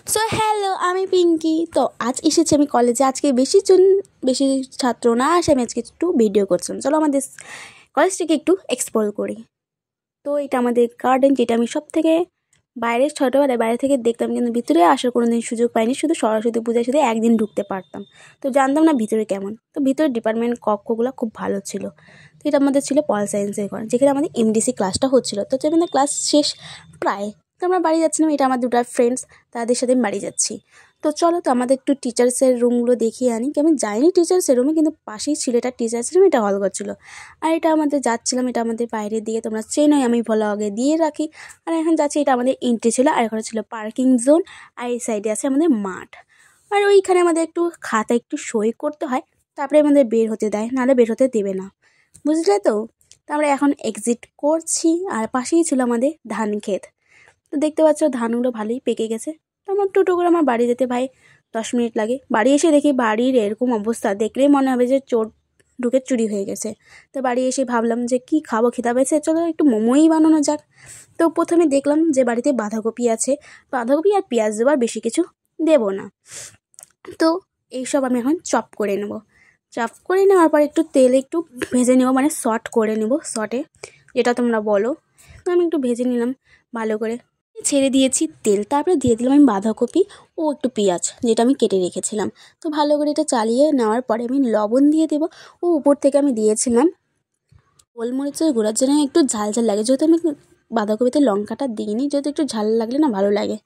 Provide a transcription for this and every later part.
So hello, আমি পিঙ্কি। তো আজ এসেছি আমি কলেজে। আজকে বেশি ছাত্র না আসে, আমি আজকে একটু ভিডিও করছিলাম। চলো আমাদের কলেজটাকে একটু এক্সপ্লোর করি। তো এটা আমাদের গার্ডেন, যেটা আমি সব থেকে ছোটোবেলায় বাইরে থেকে দেখতাম, কিন্তু ভিতরে আসার কোনো দিন সুযোগ পাইনি। শুধু সরস্বতী পূজায় শুধু একদিন ঢুকতে পারতাম, তো জানতাম না ভিতরে কেমন। তো ভিতরে ডিপার্টমেন্ট কক্ষগুলো খুব ভালো ছিল। তো এটা আমাদের ছিল পল সায়েন্সের ঘর, যেখানে আমাদের এমডিসি ক্লাসটা হচ্ছিলো। তো আমাদের ক্লাস শেষ প্রায়, তো আমরা বাড়ি যাচ্ছিলাম। এটা আমার দুটো ফ্রেন্ডস, তাদের সাথে আমি বাড়ি যাচ্ছি। তো চলো তো আমাদের একটু টিচার্সের রুমগুলো দেখিয়ে আনি। আমি যাইনি টিচার্সের রুমে, কিন্তু পাশেই ছিল এটা টিচার্সের রুম, এটা হল ঘর ছিল। আর এটা আমাদের যাচ্ছিলাম, এটা আমাদের বাইরের দিকে, তোমরা চেনোই, আমি ভ্লগে দিয়ে রাখি। আর এখন যাচ্ছি, এটা আমাদের এন্ট্রি ছিল। আর এখানে ছিল পার্কিং জোন, আর এই সাইডে আছে আমাদের মাঠ। আর ওইখানে আমাদের একটু খাতা একটু সই করতে হয়, তারপরে আমাদের বের হতে দেয়, নাহলে বের হতে দেবে না, বুঝলে তো। আমরা এখন এক্সিট করছি। আর পাশেই ছিল আমাদের ধান ক্ষেত। তো দেখতে পাচ্ছ ধানগুলো ভালোই পেকে গেছে। তো আমার টোটো করে আমার বাড়ি যেতে ভাই 10 মিনিট লাগে। বাড়ি এসে দেখি বাড়ির এরকম অবস্থা, দেখলেই মনে হবে যে চোর ঢুকে চুরি হয়ে গেছে। তো বাড়ি এসে ভাবলাম যে কি খাবো, খিদা পেয়েছে, চলো একটু মোমোই বানানো যাক। তো প্রথমে দেখলাম যে বাড়িতে বাঁধাকপি আছে, বাঁধাকপি আর পেঁয়াজ দেবো, আর বেশি কিছু দেবো না। তো এইসব আমি এখন চপ করে নেব। চপ করে নেওয়ার পর একটু তেলে একটু ভেজে নেবো, মানে শর্ট করে নেব, শর্টে যেটা তোমরা বলো। তো আমি একটু ভেজে নিলাম ভালো করে, ছেড়ে দিয়েছি তেল। তারপরে দিয়ে দিলাম আমি বাঁধাকপি ও একটু পেঁয়াজ, যেটা আমি কেটে রেখেছিলাম। তো ভালো করে এটা চালিয়ে নেওয়ার পরে আমি লবণ দিয়ে দেবো। ও উপর থেকে আমি দিয়েছিলাম গোলমরিচের গুঁড়ার জন্য একটু ঝাল ঝাল লাগে, যেহেতু আমি বাঁধাকপিতে লঙ্কাটা দিইনি, যেহেতু একটু ঝাল লাগলে না ভালো লাগে।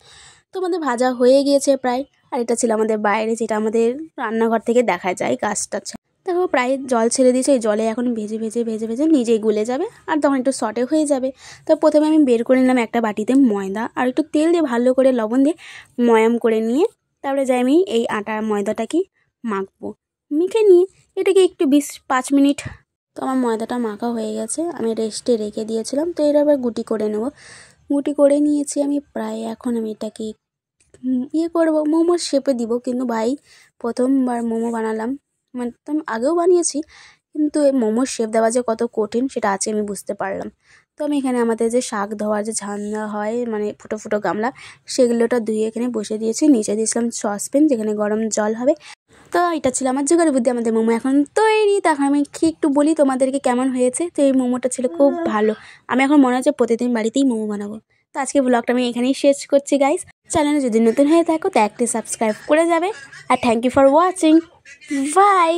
তো আমাদের ভাজা হয়ে গিয়েছে প্রায়। আর এটা ছিল আমাদের বাইরে, যেটা আমাদের রান্নাঘর থেকে দেখা যায় গাছটা। দেখো প্রায় জল ছেড়ে দিয়েছে, এই জলে এখন ভেজে ভেজে ভেজে ভেজে নিজেই গুলে যাবে, আর তখন একটু শর্টে হয়ে যাবে। তো প্রথমে আমি বের করে নিলাম একটা বাটিতে ময়দা, আর একটু তেল দিয়ে ভালো করে লবণ দিয়ে ময়াম করে নিয়ে, তারপরে যাই আমি এই আটা ময়দাটাকে মাখবো। মেখে নিয়ে এটাকে একটু 5 মিনিট। তো আমার ময়দাটা মাখা হয়ে গেছে, আমি রেস্টে রেখে দিয়েছিলাম। তো এর আবার গুটি করে নেব। গুটি করে নিয়েছি আমি প্রায়। এখন আমি এটাকে করবো, মোমোর শেপে দিব। কিন্তু ভাই প্রথমবার মোমো বানালাম, মানে তো আমি আগেও বানিয়েছি, কিন্তু এই মোমোর শেপ দেওয়া যে কত কঠিন সেটা আছে আমি বুঝতে পারলাম। তো আমি এখানে আমাদের যে শাক ধোয়ার যে ঝান্ডা হয়, মানে ফুটো ফুটো গামলা, সেগুলোটা ধুয়ে এখানে বসে দিয়েছি। নিচে দিয়েছিলাম সসপ্যান, যেখানে গরম জল হবে। তো এটা ছিল আমার জোগাড় বুদ্ধি। আমাদের মোমো এখন তৈরি। তখন আমি কি একটু বলি তোমাদেরকে কেমন হয়েছে। তো এই মোমোটা ছিল খুব ভালো। আমি এখন মনে হচ্ছে প্রতিদিন বাড়িতেই মোমো বানাবো। তো আজকে ব্লগটা আমি এখানেই শেষ করছি গাইস। চ্যানেলে যদি নতুন হয়ে থাকো তো একটি সাবস্ক্রাইব করে যাবে। আর thank you for watching. By.